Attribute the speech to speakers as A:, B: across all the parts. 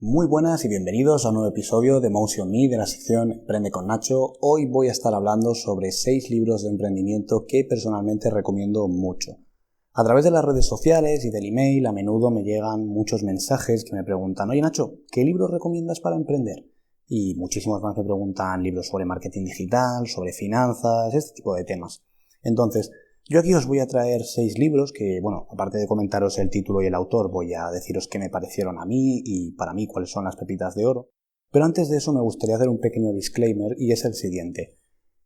A: Muy buenas y bienvenidos a un nuevo episodio de Motion Me de la sección Emprende con Nacho. Hoy voy a estar hablando sobre 6 libros de emprendimiento que personalmente recomiendo mucho. A través de las redes sociales y del email a menudo me llegan muchos mensajes que me preguntan: oye Nacho, ¿qué libros recomiendas para emprender? Y muchísimos más me preguntan libros sobre marketing digital, sobre finanzas, este tipo de temas. Entonces, yo aquí os voy a traer 6 libros que, aparte de comentaros el título y el autor, voy a deciros qué me parecieron a mí y para mí cuáles son las pepitas de oro. Pero antes de eso me gustaría hacer un pequeño disclaimer y es el siguiente.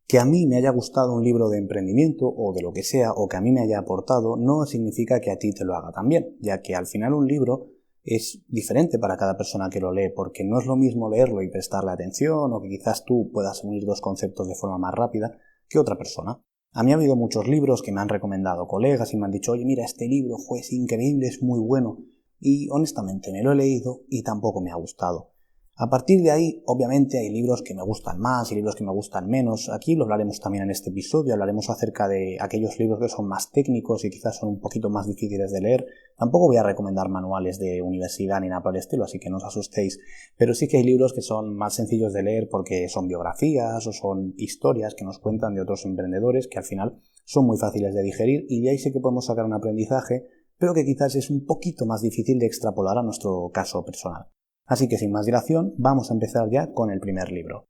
A: Que a mí me haya gustado un libro de emprendimiento o de lo que sea, o que a mí me haya aportado, no significa que a ti te lo haga también, ya que al final un libro es diferente para cada persona que lo lee, porque no es lo mismo leerlo y prestarle atención, o que quizás tú puedas unir dos conceptos de forma más rápida que otra persona. A mí ha habido muchos libros que me han recomendado colegas y me han dicho: oye, mira, este libro es increíble, es muy bueno, y honestamente me lo he leído y tampoco me ha gustado. A partir de ahí, obviamente, hay libros que me gustan más y libros que me gustan menos. Aquí lo hablaremos también en este episodio, hablaremos acerca de aquellos libros que son más técnicos y quizás son un poquito más difíciles de leer. Tampoco voy a recomendar manuales de universidad ni nada por el estilo, así que no os asustéis. Pero sí que hay libros que son más sencillos de leer porque son biografías o son historias que nos cuentan de otros emprendedores que al final son muy fáciles de digerir y de ahí sí que podemos sacar un aprendizaje, pero que quizás es un poquito más difícil de extrapolar a nuestro caso personal. Así que sin más dilación, vamos a empezar ya con el primer libro.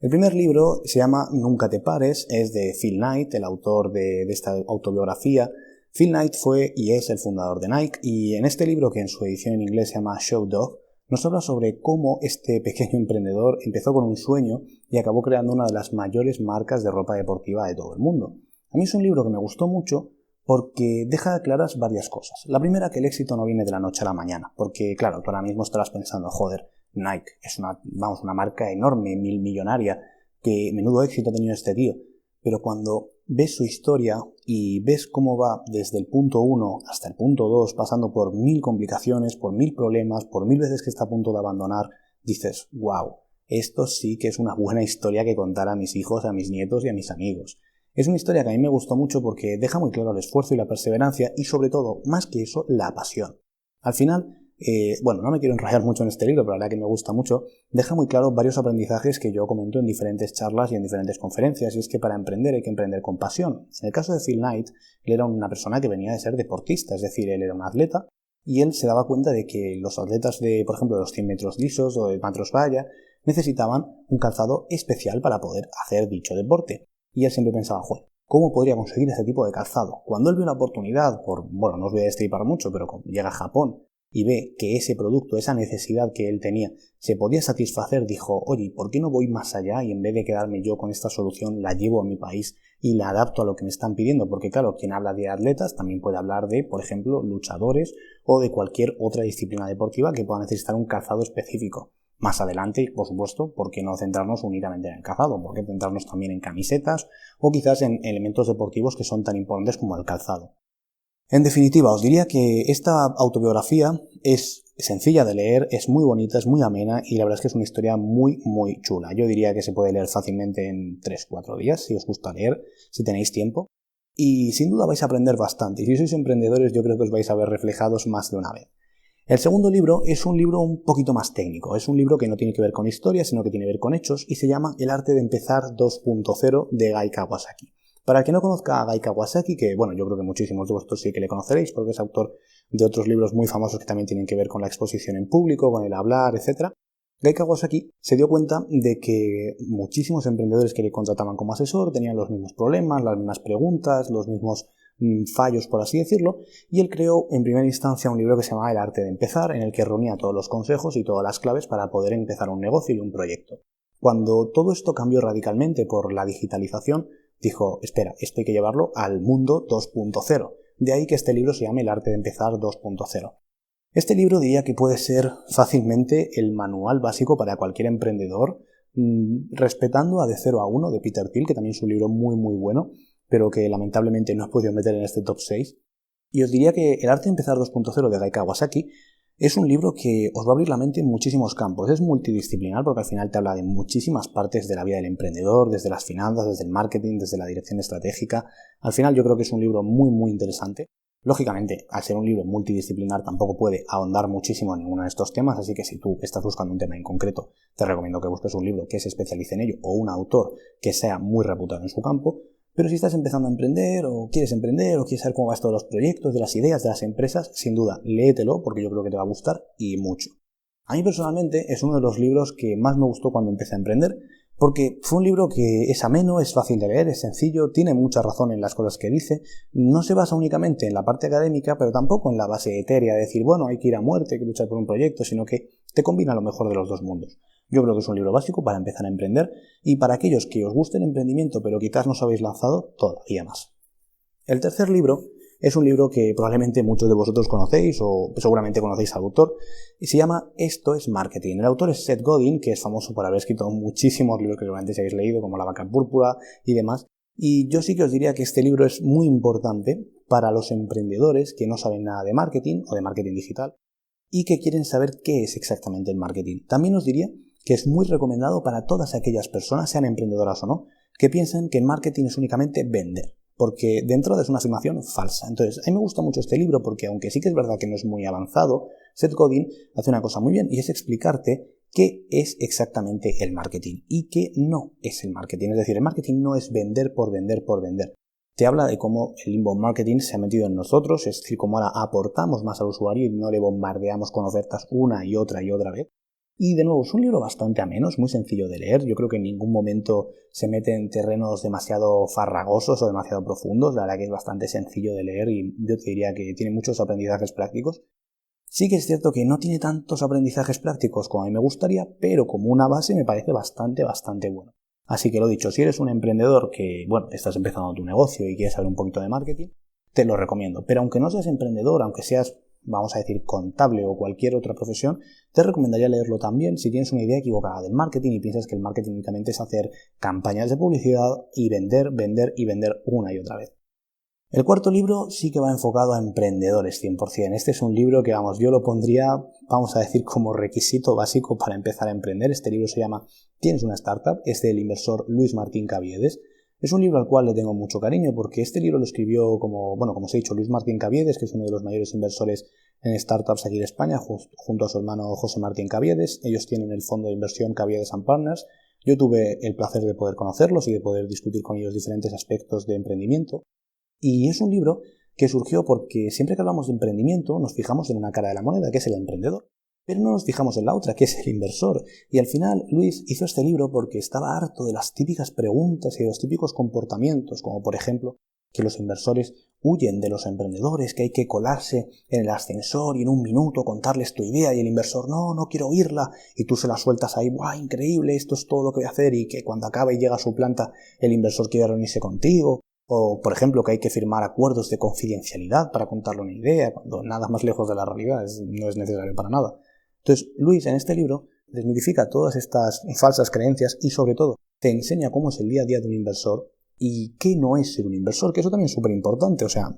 A: El primer libro se llama Nunca te pares, es de Phil Knight, el autor de esta autobiografía. Phil Knight fue y es el fundador de Nike, y en este libro, que en su edición en inglés se llama Show Dog, nos habla sobre cómo este pequeño emprendedor empezó con un sueño y acabó creando una de las mayores marcas de ropa deportiva de todo el mundo. A mí es un libro que me gustó mucho porque deja claras varias cosas. La primera, que el éxito no viene de la noche a la mañana, porque claro, tú ahora mismo estarás pensando: joder, Nike es una marca enorme, millonaria, que menudo éxito ha tenido este tío. Pero cuando ves su historia y ves cómo va desde el punto 1 hasta el punto 2, pasando por 1000 complicaciones, por 1000 problemas, por 1000 veces que está a punto de abandonar, dices: wow, esto sí que es una buena historia que contar a mis hijos, a mis nietos y a mis amigos. Es una historia que a mí me gustó mucho porque deja muy claro el esfuerzo y la perseverancia y, sobre todo, más que eso, la pasión. Al final, no me quiero enrollar mucho en este libro, pero la verdad que me gusta mucho, deja muy claro varios aprendizajes que yo comento en diferentes charlas y en diferentes conferencias, y es que para emprender hay que emprender con pasión. En el caso de Phil Knight, él era una persona que venía de ser deportista, es decir, él era un atleta, y él se daba cuenta de que los atletas de, por ejemplo, de los 100 metros lisos o de metros valla, necesitaban un calzado especial para poder hacer dicho deporte. Y él siempre pensaba: joder, ¿cómo podría conseguir ese tipo de calzado? Cuando él vio la oportunidad, no os voy a destripar mucho, pero llega a Japón y ve que ese producto, esa necesidad que él tenía, se podía satisfacer, dijo: oye, ¿por qué no voy más allá y en vez de quedarme yo con esta solución, la llevo a mi país y la adapto a lo que me están pidiendo? Porque claro, quien habla de atletas también puede hablar de, por ejemplo, luchadores o de cualquier otra disciplina deportiva que pueda necesitar un calzado específico. Más adelante, por supuesto, ¿por qué no centrarnos únicamente en el calzado? ¿Por qué centrarnos también en camisetas o quizás en elementos deportivos que son tan importantes como el calzado? En definitiva, os diría que esta autobiografía es sencilla de leer, es muy bonita, es muy amena y la verdad es que es una historia muy, muy chula. Yo diría que se puede leer fácilmente en 3-4 días, si os gusta leer, si tenéis tiempo. Y sin duda vais a aprender bastante. Y si sois emprendedores, yo creo que os vais a ver reflejados más de una vez. El segundo libro es un libro un poquito más técnico, es un libro que no tiene que ver con historia, sino que tiene que ver con hechos, y se llama El arte de empezar 2.0 de Guy Kawasaki. Para el que no conozca a Guy Kawasaki, que yo creo que muchísimos de vosotros sí que le conoceréis, porque es autor de otros libros muy famosos que también tienen que ver con la exposición en público, con el hablar, etc. Guy Kawasaki se dio cuenta de que muchísimos emprendedores que le contrataban como asesor tenían los mismos problemas, las mismas preguntas, los mismos fallos, por así decirlo, y él creó en primera instancia un libro que se llamaba El arte de empezar, en el que reunía todos los consejos y todas las claves para poder empezar un negocio y un proyecto. Cuando todo esto cambió radicalmente por la digitalización, dijo: espera, esto hay que llevarlo al mundo 2.0. De ahí que este libro se llame El arte de empezar 2.0. Este libro diría que puede ser fácilmente el manual básico para cualquier emprendedor, respetando a De 0 a 1 de Peter Thiel, que también es un libro muy muy bueno, pero que lamentablemente no he podido meter en este top 6. Y os diría que El arte de empezar 2.0 de Guy Kawasaki es un libro que os va a abrir la mente en muchísimos campos. Es multidisciplinar porque al final te habla de muchísimas partes de la vida del emprendedor, desde las finanzas, desde el marketing, desde la dirección estratégica. Al final yo creo que es un libro muy muy interesante. Lógicamente, al ser un libro multidisciplinar tampoco puede ahondar muchísimo en ninguno de estos temas, así que si tú estás buscando un tema en concreto, te recomiendo que busques un libro que se especialice en ello o un autor que sea muy reputado en su campo. Pero si estás empezando a emprender o quieres saber cómo va esto de los proyectos, de las ideas, de las empresas, sin duda, léetelo porque yo creo que te va a gustar y mucho. A mí personalmente es uno de los libros que más me gustó cuando empecé a emprender, porque fue un libro que es ameno, es fácil de leer, es sencillo, tiene mucha razón en las cosas que dice, no se basa únicamente en la parte académica, pero tampoco en la base etérea de decir, bueno, hay que ir a muerte, hay que luchar por un proyecto, sino que te combina lo mejor de los dos mundos. Yo creo que es un libro básico para empezar a emprender y para aquellos que os guste el emprendimiento pero quizás no os habéis lanzado, todavía más. El tercer libro es un libro que probablemente muchos de vosotros conocéis o seguramente conocéis al autor y se llama Esto es Marketing. El autor es Seth Godin, que es famoso por haber escrito muchísimos libros que seguramente si habéis leído, como La vaca púrpura y demás. Y yo sí que os diría que este libro es muy importante para los emprendedores que no saben nada de marketing o de marketing digital y que quieren saber qué es exactamente el marketing. También os diría que es muy recomendado para todas aquellas personas, sean emprendedoras o no, que piensen que el marketing es únicamente vender. Porque dentro de es una afirmación falsa. Entonces, a mí me gusta mucho este libro porque, aunque sí que es verdad que no es muy avanzado, Seth Godin hace una cosa muy bien y es explicarte qué es exactamente el marketing y qué no es el marketing. Es decir, el marketing no es vender por vender por vender. Te habla de cómo el inbound marketing se ha metido en nosotros, es decir, cómo ahora aportamos más al usuario y no le bombardeamos con ofertas una y otra vez. Y de nuevo, es un libro bastante ameno, es muy sencillo de leer. Yo creo que en ningún momento se mete en terrenos demasiado farragosos o demasiado profundos. La verdad que es bastante sencillo de leer y yo te diría que tiene muchos aprendizajes prácticos. Sí que es cierto que no tiene tantos aprendizajes prácticos como a mí me gustaría, pero como una base me parece bastante bueno. Así que lo dicho, si eres un emprendedor que, estás empezando tu negocio y quieres saber un poquito de marketing, te lo recomiendo. Pero aunque no seas emprendedor, aunque seas, vamos a decir, contable o cualquier otra profesión, te recomendaría leerlo también si tienes una idea equivocada del marketing y piensas que el marketing únicamente es hacer campañas de publicidad y vender una y otra vez. El cuarto libro sí que va enfocado a emprendedores 100%. Este es un libro que, yo lo pondría, vamos a decir, como requisito básico para empezar a emprender. Este libro se llama ¿Tienes una startup? Es del inversor Luis Martín Caviedes. Es un libro al cual le tengo mucho cariño porque este libro lo escribió como os he dicho, Luis Martín Caviedes, que es uno de los mayores inversores en startups aquí de España, junto a su hermano José Martín Caviedes. Ellos tienen el fondo de inversión Caviedes & Partners. Yo tuve el placer de poder conocerlos y de poder discutir con ellos diferentes aspectos de emprendimiento. Y es un libro que surgió porque siempre que hablamos de emprendimiento nos fijamos en una cara de la moneda, que es el emprendedor. Pero no nos fijamos en la otra, que es el inversor. Y al final Luis hizo este libro porque estaba harto de las típicas preguntas y de los típicos comportamientos, como por ejemplo que los inversores huyen de los emprendedores, que hay que colarse en el ascensor y en un minuto contarles tu idea y el inversor, no quiero oírla, y tú se la sueltas ahí, ¡buah, increíble, esto es todo lo que voy a hacer! Y que cuando acabe y llega a su planta el inversor quiere reunirse contigo. O, por ejemplo, que hay que firmar acuerdos de confidencialidad para contarle una idea, cuando nada más lejos de la realidad, no es necesario para nada. Entonces, Luis, en este libro, desmitifica todas estas falsas creencias y, sobre todo, te enseña cómo es el día a día de un inversor y qué no es ser un inversor, que eso también es súper importante. O sea,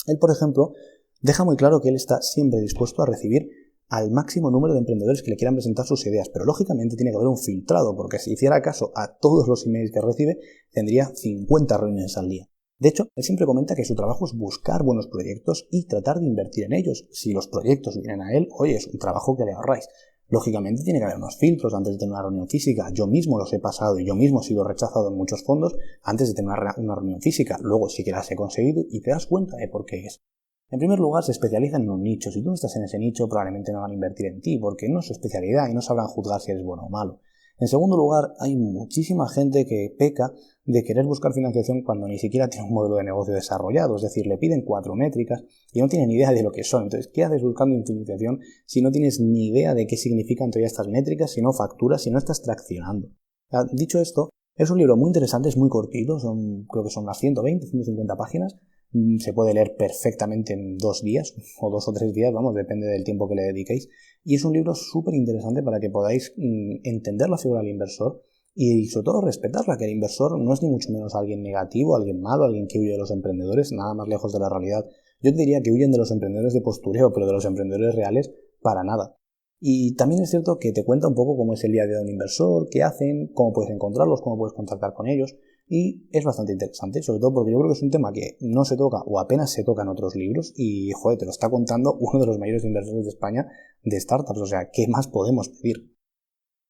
A: él, por ejemplo, deja muy claro que él está siempre dispuesto a recibir al máximo número de emprendedores que le quieran presentar sus ideas, pero lógicamente tiene que haber un filtrado, porque si hiciera caso a todos los emails que recibe, tendría 50 reuniones al día. De hecho, él siempre comenta que su trabajo es buscar buenos proyectos y tratar de invertir en ellos. Si los proyectos vienen a él, oye, es un trabajo que le ahorráis. Lógicamente tiene que haber unos filtros antes de tener una reunión física. Yo mismo los he pasado y yo mismo he sido rechazado en muchos fondos antes de tener una reunión física. Luego sí que las he conseguido y te das cuenta de por qué es. En primer lugar, se especializan en un nicho. Si tú no estás en ese nicho, probablemente no van a invertir en ti porque no es su especialidad y no sabrán juzgar si eres bueno o malo. En segundo lugar, hay muchísima gente que peca de querer buscar financiación cuando ni siquiera tiene un modelo de negocio desarrollado. Es decir, le piden 4 métricas y no tienen ni idea de lo que son. Entonces, ¿qué haces buscando financiación si no tienes ni idea de qué significan todas estas métricas, si no facturas, si no estás traccionando? Dicho esto, es un libro muy interesante, es muy cortito, creo que son unas 120, 150 páginas. Se puede leer perfectamente en 2 días, o 2 o 3 días, depende del tiempo que le dediquéis. Y es un libro súper interesante para que podáis entender la figura del inversor y sobre todo respetarla, que el inversor no es ni mucho menos alguien negativo, alguien malo, alguien que huye de los emprendedores, nada más lejos de la realidad. Yo te diría que huyen de los emprendedores de postureo, pero de los emprendedores reales, para nada. Y también es cierto que te cuenta un poco cómo es el día a día de un inversor, qué hacen, cómo puedes encontrarlos, cómo puedes contactar con ellos. y es bastante interesante, sobre todo porque yo creo que es un tema que no se toca o apenas se toca en otros libros y, joder, te lo está contando uno de los mayores inversores de España de startups, o sea, ¿qué más podemos pedir?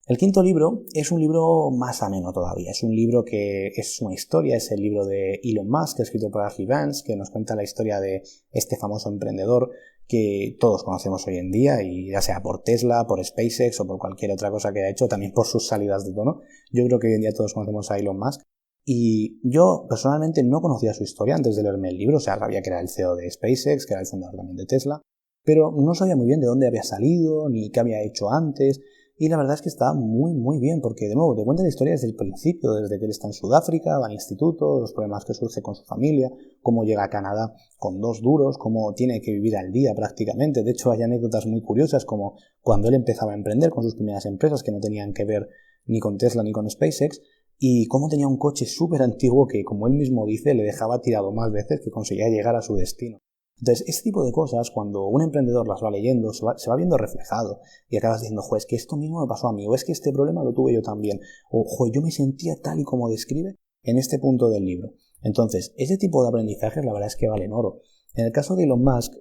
A: El quinto libro es un libro más ameno todavía, es un libro que es una historia, es el libro de Elon Musk, escrito por Ashley Vance, que nos cuenta la historia de este famoso emprendedor que todos conocemos hoy en día, y ya sea por Tesla, por SpaceX o por cualquier otra cosa que ha hecho, también por sus salidas de tono. Yo creo que hoy en día todos conocemos a Elon Musk. Y yo personalmente no conocía su historia antes de leerme el libro, o sea, sabía que era el CEO de SpaceX, que era el fundador también de Tesla, pero no sabía muy bien de dónde había salido, ni qué había hecho antes, y la verdad es que está muy bien, porque de nuevo te cuenta la historia desde el principio, desde que él está en Sudáfrica, va al instituto, los problemas que surge con su familia, cómo llega a Canadá con 2 duros, cómo tiene que vivir al día prácticamente. De hecho, hay anécdotas muy curiosas, como cuando él empezaba a emprender con sus primeras empresas que no tenían que ver ni con Tesla ni con SpaceX, y cómo tenía un coche súper antiguo que, como él mismo dice, le dejaba tirado más veces que conseguía llegar a su destino. Entonces, este tipo de cosas, cuando un emprendedor las va leyendo, se va viendo reflejado y acabas diciendo, jo, es que esto mismo me pasó a mí, o es que este problema lo tuve yo también, o jo, yo me sentía tal y como describe en este punto del libro. Entonces, ese tipo de aprendizajes la verdad es que valen oro. En el caso de Elon Musk,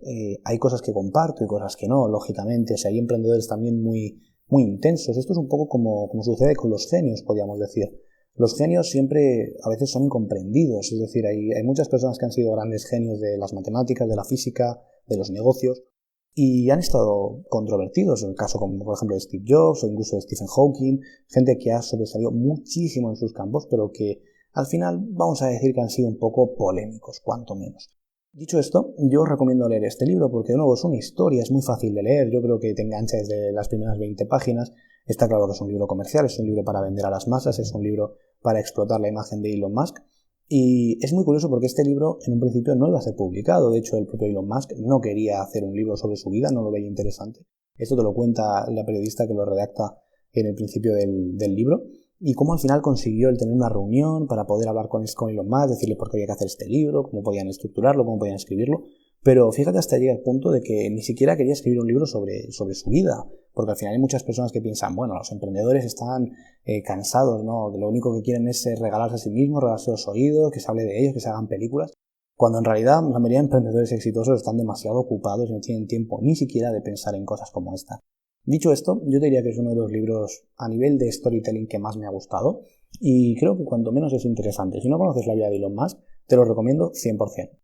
A: hay cosas que comparto y cosas que no, lógicamente, o sea, hay emprendedores también muy intensos. Esto es un poco como sucede con los genios, podríamos decir. Los genios siempre a veces son incomprendidos, es decir, hay muchas personas que han sido grandes genios de las matemáticas, de la física, de los negocios, y han estado controvertidos, en el caso como por ejemplo de Steve Jobs o incluso de Stephen Hawking, gente que ha sobresalido muchísimo en sus campos, pero que al final vamos a decir que han sido un poco polémicos, cuanto menos. Dicho esto, yo os recomiendo leer este libro porque de nuevo es una historia, es muy fácil de leer, yo creo que te engancha desde las primeras 20 páginas, está claro que es un libro comercial, es un libro para vender a las masas, es un libro para explotar la imagen de Elon Musk, y es muy curioso porque este libro en un principio no iba a ser publicado, de hecho el propio Elon Musk no quería hacer un libro sobre su vida, no lo veía interesante. Esto te lo cuenta la periodista que lo redacta en el principio del libro, y cómo al final consiguió el tener una reunión para poder hablar con Elon Musk, decirle por qué había que hacer este libro, cómo podían estructurarlo, cómo podían escribirlo, pero fíjate hasta llega el punto de que ni siquiera quería escribir un libro sobre su vida, porque al final hay muchas personas que piensan, bueno, los emprendedores están cansados, ¿no? Que lo único que quieren es regalarse a sí mismos, regalarse los oídos, que se hable de ellos, que se hagan películas, cuando en realidad la mayoría de emprendedores exitosos están demasiado ocupados y no tienen tiempo ni siquiera de pensar en cosas como esta. Dicho esto, yo te diría que es uno de los libros a nivel de storytelling que más me ha gustado y creo que cuanto menos es interesante. Si no conoces la vida de Elon Musk, te lo recomiendo 100%.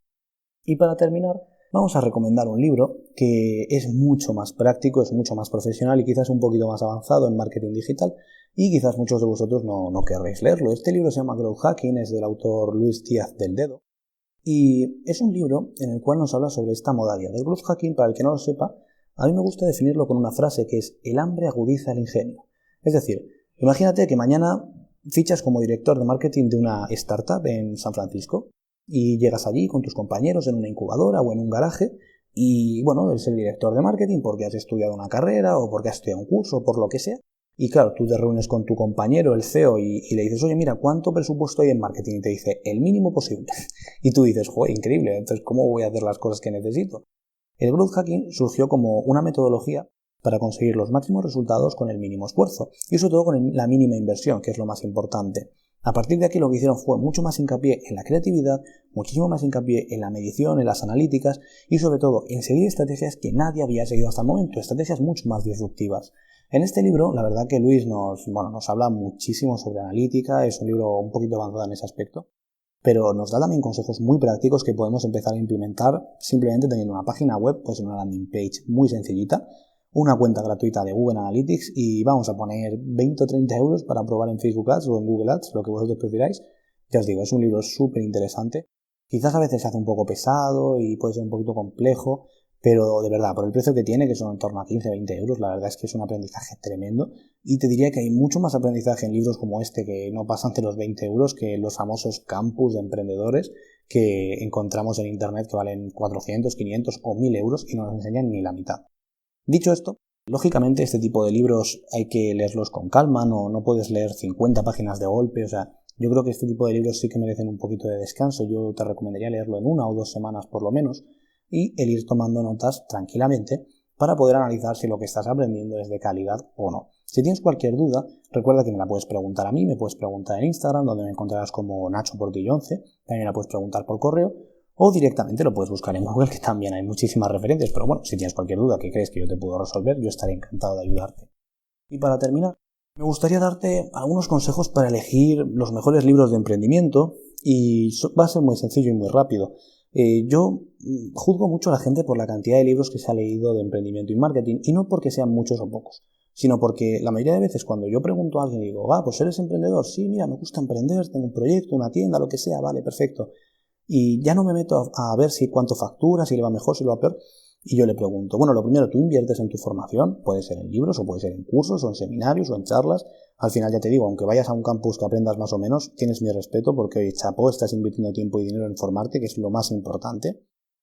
A: Y para terminar, vamos a recomendar un libro que es mucho más práctico, es mucho más profesional y quizás un poquito más avanzado en marketing digital y quizás muchos de vosotros no querréis leerlo. Este libro se llama Growth Hacking, es del autor Luis Díaz del Dedo y es un libro en el cual nos habla sobre esta modalidad. El Growth Hacking, para el que no lo sepa, a mí me gusta definirlo con una frase que es: el hambre agudiza el ingenio. Es decir, imagínate que mañana fichas como director de marketing de una startup en San Francisco y llegas allí con tus compañeros en una incubadora o en un garaje y, bueno, eres el director de marketing porque has estudiado una carrera o porque has estudiado un curso o por lo que sea. Y claro, tú te reúnes con tu compañero, el CEO, y le dices, oye, mira, ¿cuánto presupuesto hay en marketing? Y te dice, el mínimo posible. Y tú dices, joder, increíble, entonces, ¿cómo voy a hacer las cosas que necesito? El growth hacking surgió como una metodología para conseguir los máximos resultados con el mínimo esfuerzo y sobre todo con la mínima inversión, que es lo más importante. A partir de aquí lo que hicieron fue mucho más hincapié en la creatividad, muchísimo más hincapié en la medición, en las analíticas y sobre todo en seguir estrategias que nadie había seguido hasta el momento, estrategias mucho más disruptivas. En este libro, la verdad que Luis nos habla muchísimo sobre analítica, es un libro un poquito avanzado en ese aspecto, pero nos da también consejos muy prácticos que podemos empezar a implementar simplemente teniendo una página web, pues una landing page muy sencillita, una cuenta gratuita de Google Analytics y vamos a poner 20 o 30 euros para probar en Facebook Ads o en Google Ads, lo que vosotros prefiráis. Ya os digo, es un libro súper interesante. Quizás a veces se hace un poco pesado y puede ser un poquito complejo, pero de verdad, por el precio que tiene, que son en torno a 15-20 euros, la verdad es que es un aprendizaje tremendo y te diría que hay mucho más aprendizaje en libros como este que no pasan de los 20 euros que los famosos campus de emprendedores que encontramos en internet que valen 400, 500 o 1000 euros y no nos enseñan ni la mitad. Dicho esto, lógicamente este tipo de libros hay que leerlos con calma, no puedes leer 50 páginas de golpe, o sea, yo creo que este tipo de libros sí que merecen un poquito de descanso, yo te recomendaría leerlo en 1 o 2 semanas por lo menos y el ir tomando notas tranquilamente para poder analizar si lo que estás aprendiendo es de calidad o no. Si tienes cualquier duda, recuerda que me la puedes preguntar a mí, me puedes preguntar en Instagram, donde me encontrarás como Nacho Portillo 11, también me la puedes preguntar por correo, o directamente lo puedes buscar en Google, que también hay muchísimas referencias, pero bueno, si tienes cualquier duda que crees que yo te puedo resolver, yo estaré encantado de ayudarte. Y para terminar, me gustaría darte algunos consejos para elegir los mejores libros de emprendimiento y va a ser muy sencillo y muy rápido. Yo juzgo mucho a la gente por la cantidad de libros que se ha leído de emprendimiento y marketing, y no porque sean muchos o pocos, sino porque la mayoría de veces cuando yo pregunto a alguien y digo, pues eres emprendedor, sí, mira, me gusta emprender, tengo un proyecto, una tienda, lo que sea, vale, perfecto. Y ya no me meto a ver si cuánto factura, si le va mejor, si le va peor. Y yo le pregunto, bueno, lo primero, tú inviertes en tu formación, puede ser en libros, o puede ser en cursos, o en seminarios, o en charlas. Al final ya te digo, aunque vayas a un campus que aprendas más o menos, tienes mi respeto porque, oye, chapó, estás invirtiendo tiempo y dinero en formarte, que es lo más importante.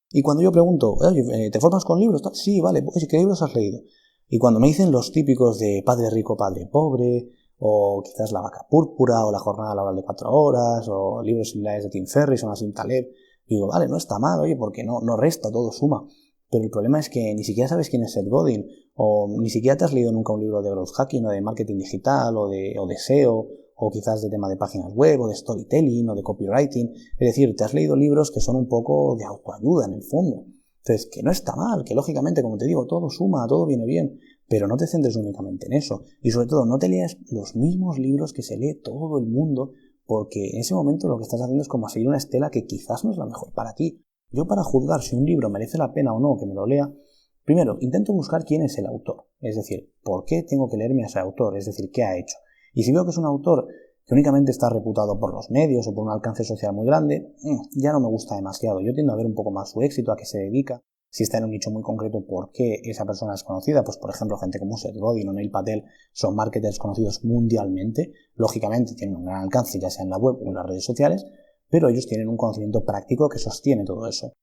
A: Y cuando yo pregunto, oye, ¿te formas con libros? Sí, vale, oye, ¿qué libros has leído? Y cuando me dicen los típicos de Padre Rico, Padre Pobre, o quizás La Vaca Púrpura, o La Jornada Laboral de 4 horas, o libros similares de Tim Ferriss o Nassim Taleb, digo, vale, no está mal, oye, porque no resta, todo suma. Pero el problema es que ni siquiera sabes quién es Seth Godin, o ni siquiera te has leído nunca un libro de growth hacking, o de marketing digital, o de SEO, o quizás de tema de páginas web, o de storytelling, o de copywriting. Es decir, te has leído libros que son un poco de autoayuda en el fondo. Entonces, que no está mal, que lógicamente, como te digo, todo suma, todo viene bien, pero no te centres únicamente en eso. Y sobre todo, no te leas los mismos libros que se lee todo el mundo, porque en ese momento lo que estás haciendo es como seguir una estela que quizás no es la mejor para ti. Yo, para juzgar si un libro merece la pena o no que me lo lea, primero intento buscar quién es el autor, es decir, ¿por qué tengo que leerme a ese autor? Es decir, ¿qué ha hecho? Y si veo que es un autor que únicamente está reputado por los medios o por un alcance social muy grande, ya no me gusta demasiado. Yo tiendo a ver un poco más su éxito, a qué se dedica, si está en un nicho muy concreto, por qué esa persona es conocida. Pues por ejemplo, gente como Seth Godin o Neil Patel son marketers conocidos mundialmente, lógicamente tienen un gran alcance ya sea en la web o en las redes sociales, pero ellos tienen un conocimiento práctico que sostiene todo eso.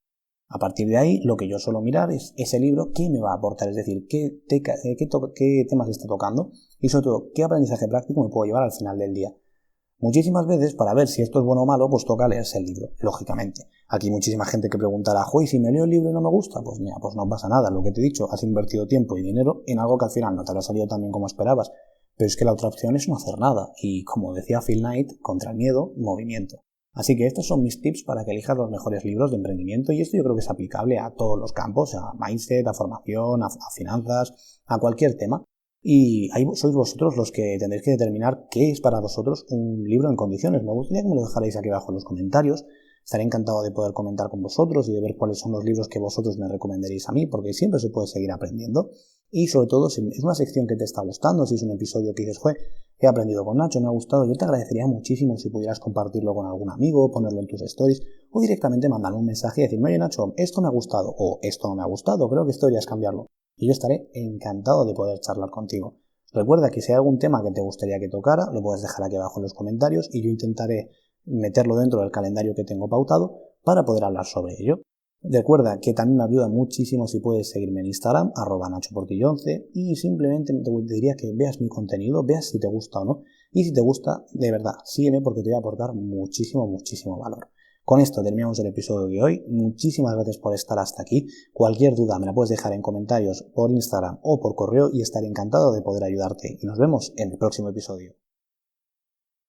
A: A partir de ahí, lo que yo suelo mirar es ese libro, qué me va a aportar, es decir, qué temas está tocando y sobre todo, qué aprendizaje práctico me puedo llevar al final del día. Muchísimas veces, para ver si esto es bueno o malo, pues toca leerse el libro, lógicamente. Aquí hay muchísima gente que preguntará, si me leo el libro y no me gusta, pues mira, pues no pasa nada. Lo que te he dicho, has invertido tiempo y dinero en algo que al final no te habrá salido tan bien como esperabas. Pero es que la otra opción es no hacer nada. Y como decía Phil Knight, contra el miedo, movimiento. Así que estos son mis tips para que elijas los mejores libros de emprendimiento, y esto yo creo que es aplicable a todos los campos, a mindset, a formación, a finanzas, a cualquier tema. Y ahí sois vosotros los que tendréis que determinar qué es para vosotros un libro en condiciones. Me gustaría que me lo dejarais aquí abajo en los comentarios. Estaré encantado de poder comentar con vosotros y de ver cuáles son los libros que vosotros me recomendaréis a mí, porque siempre se puede seguir aprendiendo. Y sobre todo, si es una sección que te está gustando, si es un episodio que dices, he aprendido con Nacho, me ha gustado, yo te agradecería muchísimo si pudieras compartirlo con algún amigo, ponerlo en tus stories, o directamente mandarme un mensaje y decirme, oye Nacho, esto me ha gustado, o esto no me ha gustado, creo que esto deberías cambiarlo. Y yo estaré encantado de poder charlar contigo. Recuerda que si hay algún tema que te gustaría que tocara, lo puedes dejar aquí abajo en los comentarios y yo intentaré meterlo dentro del calendario que tengo pautado para poder hablar sobre ello. Recuerda que también me ayuda muchísimo si puedes seguirme en Instagram, @NachoPortillo11, y simplemente te diría que veas mi contenido, veas si te gusta o no, y si te gusta, de verdad, sígueme porque te voy a aportar muchísimo valor. Con esto terminamos el episodio de hoy. Muchísimas gracias por estar hasta aquí. Cualquier duda me la puedes dejar en comentarios por Instagram o por correo y estaré encantado de poder ayudarte. Y nos vemos en el próximo episodio.